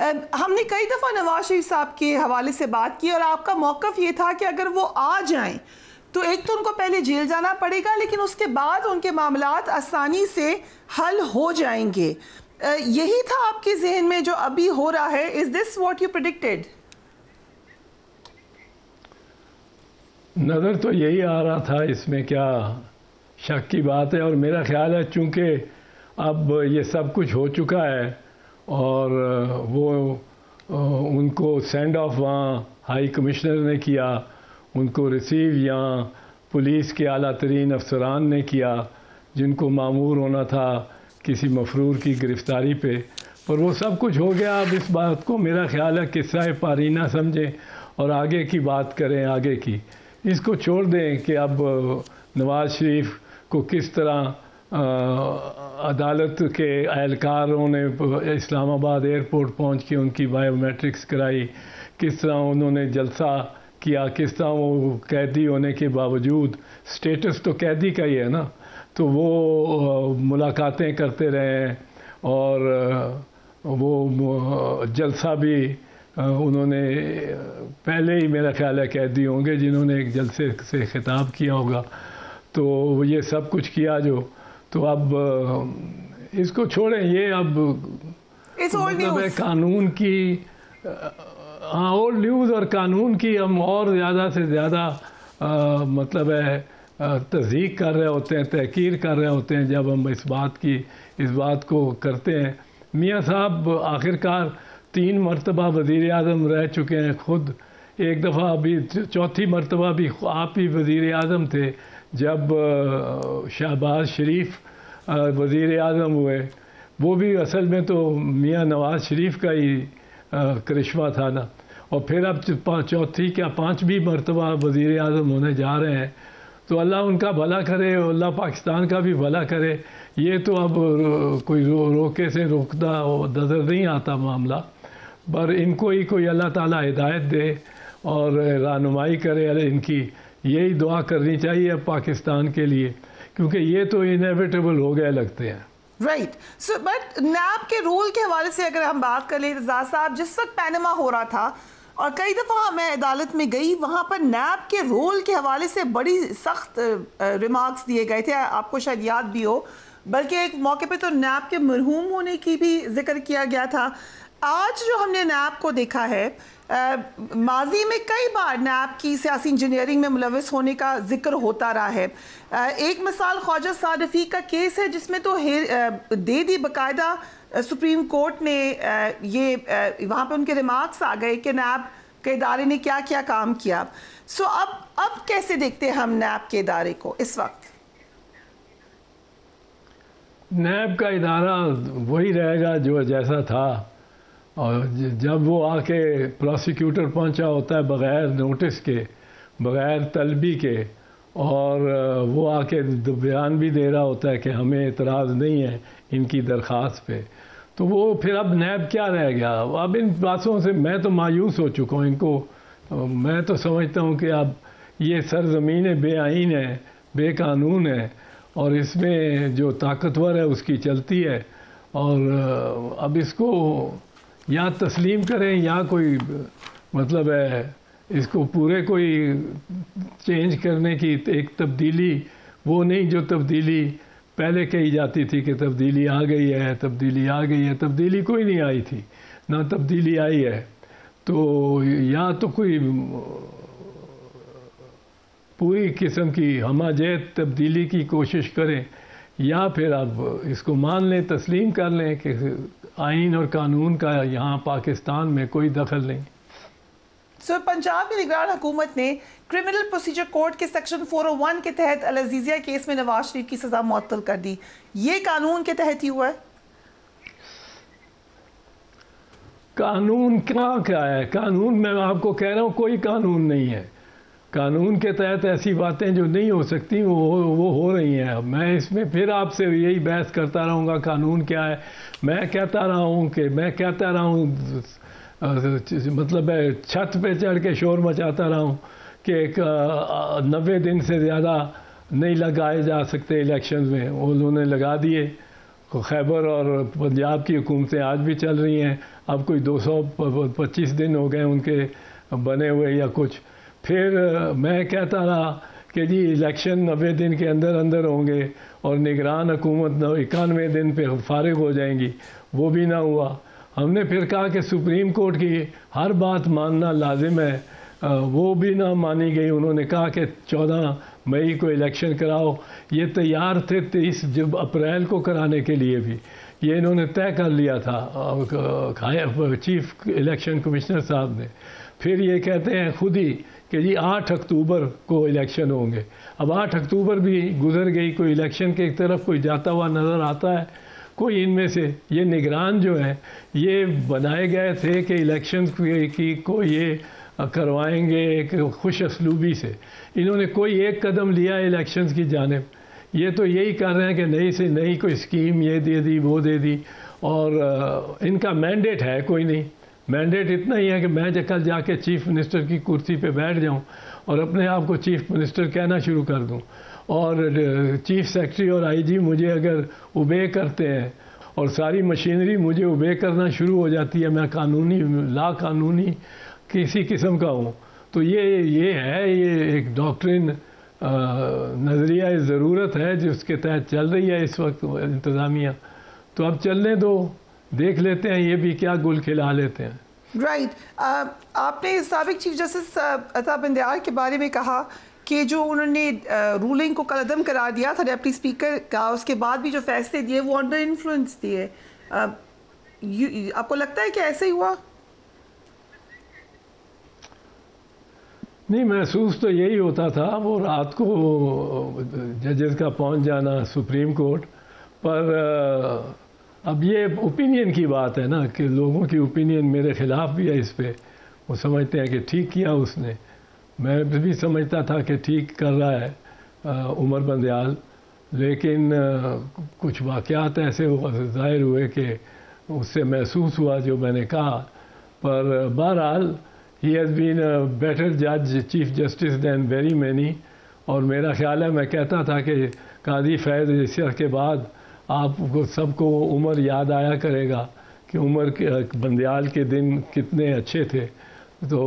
ہم نے کئی دفعہ نواز شریف صاحب کے حوالے سے بات کی اور آپ کا موقف یہ تھا کہ اگر وہ آ جائیں تو ایک تو ان کو پہلے جیل جانا پڑے گا لیکن اس کے بعد ان کے معاملات آسانی سے حل ہو جائیں گے. یہی تھا آپ کے ذہن میں جو ابھی ہو رہا ہے؟ Is this what you predicted? نظر تو یہی آ رہا تھا، اس میں کیا شک کی بات ہے. اور میرا خیال ہے چونکہ اب یہ سب کچھ ہو چکا ہے اور وہ ان کو سینڈ آف وہاں ہائی کمشنر نے کیا، ان کو ریسیو یہاں پولیس کے اعلیٰ ترین افسران نے کیا جن کو مامور ہونا تھا کسی مفرور کی گرفتاری پہ، پر وہ سب کچھ ہو گیا. اب اس بات کو میرا خیال ہے قصہ پارینہ سمجھیں اور آگے کی بات کریں. آگے کی اس کو چھوڑ دیں کہ اب نواز شریف کو کس طرح عدالت کے اہلکاروں نے اسلام آباد ایئرپورٹ پہنچ کے ان کی بائیو میٹرکس کرائی، کس طرح انہوں نے جلسہ کیا، کس طرح وہ قیدی ہونے کے باوجود، سٹیٹس تو قیدی کا ہی ہے نا، تو وہ ملاقاتیں کرتے رہے اور وہ جلسہ بھی انہوں نے پہلے ہی میرا خیال ہے قیدی ہوں گے جنہوں نے ایک جلسے سے خطاب کیا ہوگا. تو یہ سب کچھ کیا جو، تو اب اس کو چھوڑیں. یہ اب مطلب ہے قانون کی اولڈ نیوز اور قانون کی ہم اور زیادہ سے زیادہ مطلب ہے تصدیق کر رہے ہوتے ہیں، تحقیر کر رہے ہوتے ہیں جب ہم اس بات کو کرتے ہیں. میاں صاحب آخرکار 3 مرتبہ وزیر اعظم رہ چکے ہیں خود. ایک دفعہ ابھی 4تھی مرتبہ بھی آپ ہی وزیر اعظم تھے جب شہباز شریف وزیر اعظم ہوئے. وہ بھی اصل میں تو میاں نواز شریف کا ہی کرشمہ تھا نا. اور پھر اب 4تھی کیا 5ویں مرتبہ وزیر اعظم ہونے جا رہے ہیں. تو اللہ ان کا بھلا کرے، اللہ پاکستان کا بھی بھلا کرے. یہ تو اب کوئی روکے سے روکتا نظر نہیں آتا معاملہ، پر ان کو ہی کوئی اللہ تعالیٰ ہدایت دے اور رہنمائی کرے. ان کی یہی دعا کرنی چاہیے پاکستان کے لیے، کیونکہ یہ تو انیویٹیبل ہو گئے لگتے ہیں. رائٹ. سو بٹ نیب کے رول کے حوالے سے اگر ہم بات کر لیں رضا صاحب، جس وقت پینما ہو رہا تھا اور کئی دفعہ میں عدالت میں گئی، وہاں پر نیب کے رول کے حوالے سے بڑی سخت ریمارکس دیے گئے تھے، آپ کو شاید یاد بھی ہو. بلکہ ایک موقع پہ تو نیب کے مرحوم ہونے کی بھی ذکر کیا گیا تھا. آج جو ہم نے نیب کو دیکھا ہے، ماضی میں کئی بار نیب کی سیاسی انجینئرنگ میں ملوث ہونے کا ذکر ہوتا رہا ہے. ایک مثال خواجہ سعد رفیق کا کیس ہے جس میں تو دے دی باقاعدہ سپریم کورٹ نے یہ وہاں پہ ان کے ریمارکس آ گئے کہ نیب کے ادارے نے کیا کیا کام کیا. سو اب کیسے دیکھتے ہیں ہم نیب کے ادارے کو اس وقت؟ نیب کا ادارہ وہی رہے گا جو جیسا تھا، اور جب وہ آ کے پروسیکیوٹر پہنچا ہوتا ہے بغیر نوٹس کے، بغیر طلبی کے، اور وہ آ کے بیان بھی دے رہا ہوتا ہے کہ ہمیں اعتراض نہیں ہے ان کی درخواست پہ، تو وہ پھر اب نیب کیا رہ گیا؟ اب ان باتوں سے میں تو مایوس ہو چکا ہوں. ان کو میں تو سمجھتا ہوں کہ اب یہ سرزمین بے آئین ہے، بے قانون ہے، اور اس میں جو طاقتور ہے اس کی چلتی ہے. اور اب اس کو یا تسلیم کریں یا کوئی مطلب ہے اس کو پورے کوئی چینج کرنے کی ایک تبدیلی وہ نہیں جو تبدیلی پہلے کہی جاتی تھی کہ تبدیلی آ گئی ہے، تبدیلی آ گئی ہے. تبدیلی کوئی نہیں آئی تھی، نہ تبدیلی آئی ہے. تو یا تو کوئی پوری قسم کی ہمہ جہت تبدیلی کی کوشش کریں، یا پھر اب اس کو مان لیں، تسلیم کر لیں کہ آئین اور قانون کا یہاں پاکستان میں کوئی دخل نہیں. سو پنجاب کی نگران حکومت نے کرمنل پروسیجر کوڈ کے سیکشن 401 کے تحت العزیزیہ کیس میں نواز شریف کی سزا معطل کر دی. یہ قانون کے تحت ہی ہوا ہے؟ قانون کیا ہے؟ قانون میں آپ کو کہہ رہا ہوں کوئی قانون نہیں ہے. قانون کے تحت ایسی باتیں جو نہیں ہو سکتی وہ ہو رہی ہیں. میں اس میں پھر آپ سے یہی بحث کرتا رہوں گا قانون کیا ہے. میں کہتا رہا ہوں مطلب ہے چھت پہ چڑھ کے شور مچاتا رہا ہوں کہ 90 دن سے زیادہ نہیں لگائے جا سکتے الیکشنز میں. انہوں نے لگا دیے. خیبر اور پنجاب کی حکومتیں آج بھی چل رہی ہیں. اب کوئی 225 دن ہو گئے ان کے بنے ہوئے یا کچھ. پھر میں کہتا رہا کہ جی الیکشن 90 دن کے اندر اندر ہوں گے اور نگران حکومت 91 دن پہ فارغ ہو جائیں گی. وہ بھی نہ ہوا. ہم نے پھر کہا کہ سپریم کورٹ کی ہر بات ماننا لازم ہے. وہ بھی نہ مانی گئی. انہوں نے کہا کہ 14 مئی کو الیکشن کراؤ. یہ تیار تھے 23 اپریل کو کرانے کے لیے بھی. یہ انہوں نے طے کر لیا تھا چیف الیکشن کمشنر صاحب نے. پھر یہ کہتے ہیں خود ہی کہ جی 8 اکتوبر کو الیکشن ہوں گے. اب 8 اکتوبر بھی گزر گئی. کوئی الیکشن کی طرف کوئی جاتا ہوا نظر آتا ہے؟ کوئی ان میں سے یہ نگران جو ہیں یہ بنائے گئے تھے کہ الیکشن کی کو یہ کروائیں گے ایک خوش اسلوبی سے. انہوں نے کوئی ایک قدم لیا الیکشنز کی جانب. یہ تو یہی کر رہے ہیں کہ نئی سے نئی کوئی اسکیم یہ دے دی وہ دے دی. اور ان کا مینڈیٹ ہے کوئی نہیں. مینڈیٹ اتنا ہی ہے کہ میں کل جا کے چیف منسٹر کی کرسی پہ بیٹھ جاؤں اور اپنے آپ کو چیف منسٹر کہنا شروع کر دوں. اور چیف سیکرٹری اور آئی جی مجھے اگر اوبے کرتے ہیں اور ساری مشینری مجھے اوبے کرنا شروع ہو جاتی ہے، میں قانونی کسی قسم کا ہوں، تو یہ ہے یہ ایک ڈاکٹرن نظریہ ضرورت ہے جس کے تحت چل رہی ہے اس وقت انتظامیہ. تو اب چلنے دو، دیکھ لیتے ہیں یہ بھی کیا گل کھلا لیتے ہیں. رائٹ. آپ نے سابق چیف جسٹس عطا بندیال کے بارے میں کہا کہ جو انہوں نے رولنگ کو کالعدم قرار دیا تھا ڈپٹی اسپیکر کا، اس کے بعد بھی جو فیصلے دیے وہ انڈر انفلوئنس دیے. آپ کو لگتا ہے کہ ایسے ہی ہوا؟ نہیں، محسوس تو یہی ہوتا تھا. وہ رات کو ججز کا پہنچ جانا سپریم کورٹ پر. اب یہ اوپینین کی بات ہے نا کہ لوگوں کی اوپینین میرے خلاف بھی ہے اس پہ. وہ سمجھتے ہیں کہ ٹھیک کیا اس نے. میں بھی سمجھتا تھا کہ ٹھیک کر رہا ہے عمر بندیال، لیکن کچھ واقعات ایسے ظاہر ہوئے کہ اس سے محسوس ہوا جو میں نے کہا. پر بہرحال he has been a better جج chief justice than very many. اور میرا خیال ہے میں کہتا تھا کہ قاضی فیض عیسیٰ کے بعد آپ کو سب کو عمر یاد آیا کرے گا کہ عمر بندیال کے دن کتنے اچھے تھے. تو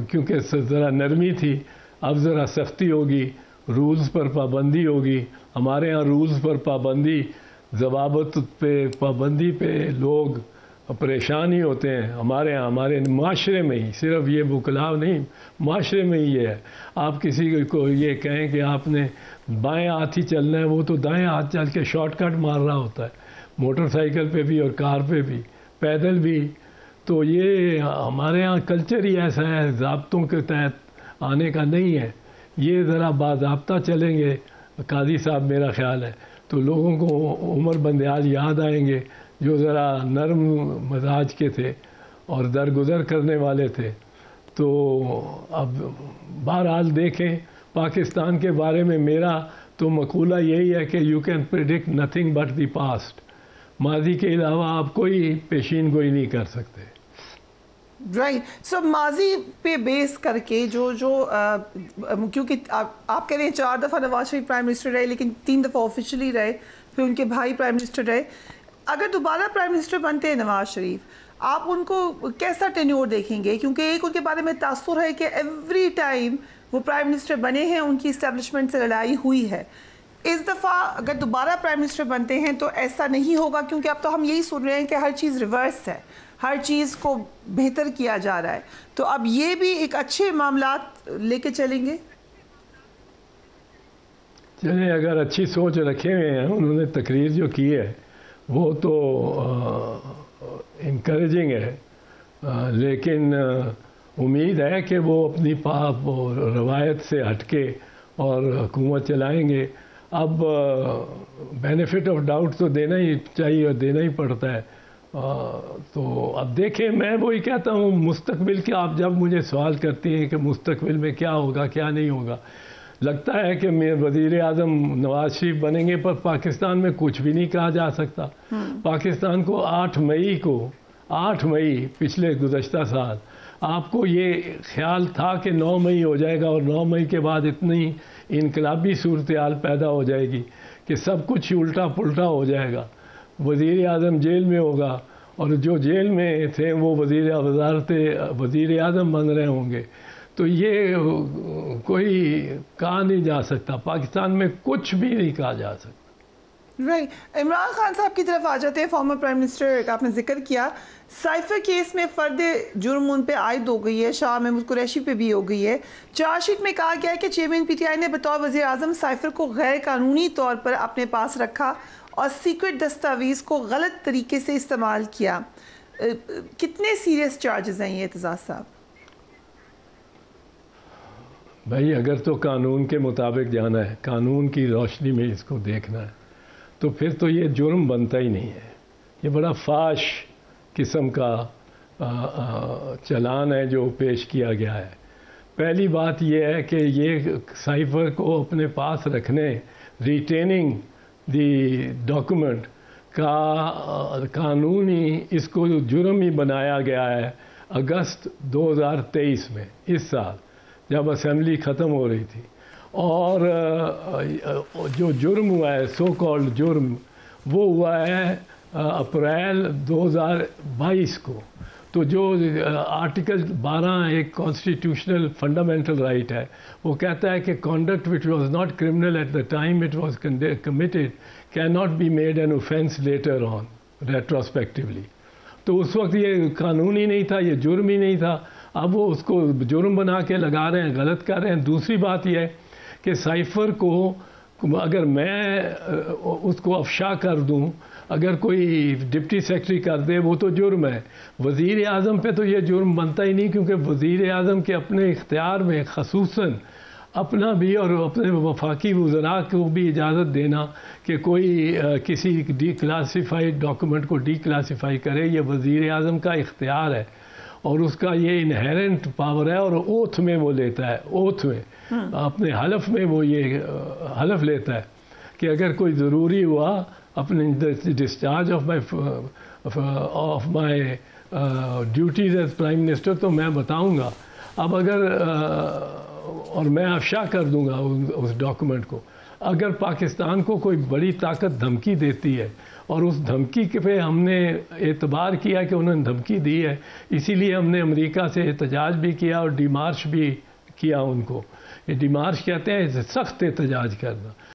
کیونکہ ذرا نرمی تھی، اب ذرا سختی ہوگی، رولز پر پابندی ہوگی. ہمارے ہاں رولز پر پابندی، ضوابط پہ پابندی پہ لوگ پریشان ہی ہوتے ہیں. ہمارے ہاں ہمارے معاشرے میں ہی، صرف یہ وکلاء نہیں، معاشرے میں ہی یہ ہے. آپ کسی کو یہ کہیں کہ آپ نے بائیں ہاتھ ہی چلنا ہے، وہ تو دائیں ہاتھ چل کے شارٹ کٹ مار رہا ہوتا ہے، موٹر سائیکل پہ بھی اور کار پہ بھی، پیدل بھی. تو یہ ہمارے ہاں کلچر ہی ایسا ہے، ضابطوں کے تحت آنے کا نہیں ہے. یہ ذرا باضابطہ چلیں گے قاضی صاحب میرا خیال ہے تو لوگوں کو عمر بندیال یاد آئیں گے جو ذرا نرم مزاج کے تھے اور درگزر کرنے والے تھے. تو اب بہرحال دیکھیں. پاکستان کے بارے میں میرا تو مقولہ یہی ہے کہ you can predict nothing but the past. ماضی کے علاوہ آپ کوئی پیشین گوئی نہیں کر سکتے. رائٹ. سو ماضی پہ بیس کر کے جو کیونکہ آپ کہہ رہے ہیں 4 دفعہ نواز شریف پرائم منسٹر رہے لیکن 3 دفعہ آفیشلی رہے، پھر ان کے بھائی پرائم منسٹر رہے. اگر دوبارہ پرائم منسٹر بنتے ہیں نواز شریف، آپ ان کو کیسا ٹینیور دیکھیں گے؟ کیونکہ ایک ان کے بارے میں تاثر ہے کہ ایوری ٹائم وہ پرائم منسٹر بنے ہیں ان کی اسٹیبلشمنٹ سے لڑائی ہوئی ہے. اس دفعہ اگر دوبارہ پرائم منسٹر بنتے ہیں تو ایسا نہیں ہوگا، کیونکہ اب تو ہم یہی سن رہے ہیں کہ ہر چیز ریورس ہے، ہر چیز کو بہتر کیا جا رہا ہے. تو اب یہ بھی ایک اچھے معاملات لے کے چلیں گے. چلیں، اگر اچھی سوچ رکھے ہوئے ہیں انہوں نے، تقریر جو کی ہے وہ تو انکریجنگ ہے، لیکن امید ہے کہ وہ اپنی روایت سے ہٹ کے اور حکومت چلائیں گے. اب بینیفٹ آف ڈاؤٹ تو دینا ہی چاہیے اور دینا ہی پڑتا ہے. تو اب دیکھیں، میں وہی کہتا ہوں مستقبل کے، آپ جب مجھے سوال کرتی ہیں کہ مستقبل میں کیا ہوگا کیا نہیں ہوگا، لگتا ہے کہ وزیر اعظم نواز شریف بنیں گے، پر پاکستان میں کچھ بھی نہیں کہا جا سکتا. پاکستان کو 8 مئی پچھلے گزشتہ سال آپ کو یہ خیال تھا کہ 9 مئی ہو جائے گا اور 9 مئی کے بعد اتنی انقلابی صورتحال پیدا ہو جائے گی کہ سب کچھ الٹا پلٹا ہو جائے گا. وزیر اعظم جیل میں ہوگا اور جو جیل میں تھے وہ وزیر اعظم بن رہے ہوں گے. تو یہ کوئی کہا نہیں جا سکتا، پاکستان میں کچھ بھی نہیں کہا جا سکتا. رائٹ. عمران خان صاحب کی طرف آ جاتے ہیں. فارمر پرائم منسٹر کا آپ نے ذکر کیا، سائفر کیس میں فرد جرم ان پہ عائد ہو گئی ہے، شاہ محمود قریشی پہ بھی ہو گئی ہے. چارج شیٹ میں کہا گیا ہے کہ چیئرمین پی ٹی آئی نے بطور وزیر اعظم سائفر کو غیر قانونی طور پر اپنے پاس رکھا اور سیکرٹ دستاویز کو غلط طریقے سے استعمال کیا. کتنے سیریس چارجز ہیں یہ اعتزاز صاحب؟ بھائی اگر تو قانون کے مطابق جانا ہے، قانون کی روشنی میں اس کو دیکھنا ہے، تو پھر تو یہ جرم بنتا ہی نہیں ہے. یہ بڑا فاش قسم کا چلان ہے جو پیش کیا گیا ہے. پہلی بات یہ ہے کہ یہ سائفر کو اپنے پاس رکھنے، ریٹیننگ دی ڈاکومنٹ کا قانونی اس کو جرم ہی بنایا گیا ہے اگست 2023 میں، اس سال جب اسمبلی ختم ہو رہی تھی. اور جو جرم ہوا ہے، سو کالڈ جرم، وہ ہوا ہے اپریل 2022 کو. تو جو آرٹیکل 12 ایک کانسٹیٹیوشنل فنڈامنٹل رائٹ ہے، وہ کہتا ہے کہ conduct which was not criminal at the time it was committed cannot be made an offense later on retrospectively. تو اس وقت یہ قانون ہی نہیں تھا، یہ جرم ہی نہیں تھا. اب وہ اس کو جرم بنا کے لگا رہے ہیں، غلط کر رہے ہیں. دوسری بات یہ ہے کہ سائفر کو اگر میں اس کو افشا کر دوں، اگر کوئی ڈپٹی سیکرٹری کر دے، وہ تو جرم ہے. وزیر اعظم پہ تو یہ جرم بنتا ہی نہیں، کیونکہ وزیر اعظم کے اپنے اختیار میں خصوصاً اپنا بھی اور اپنے وفاقی وزراء کو بھی اجازت دینا کہ کوئی کسی ڈی کلاسیفائڈ ڈاکومنٹ کو ڈی کلاسیفائی کرے، یہ وزیر اعظم کا اختیار ہے اور اس کا یہ انہیرنٹ پاور ہے. اور اوتھ میں وہ لیتا ہے، اوتھ میں اپنے حلف میں وہ یہ حلف لیتا ہے کہ اگر کوئی ضروری ہوا اپنے discharge of my duties as prime minister تو میں بتاؤں گا. اب اگر اور میں افشا کر دوں گا اس ڈاکومنٹ کو. اگر پاکستان کو کوئی بڑی طاقت دھمکی دیتی ہے اور اس دھمکی پہ ہم نے اعتبار کیا کہ انہوں نے دھمکی دی ہے، اسی لیے ہم نے امریکہ سے احتجاج بھی کیا اور ڈیمارش بھی کیا. ان کو یہ ڈیمارش کہتے ہیں، سخت احتجاج کرنا.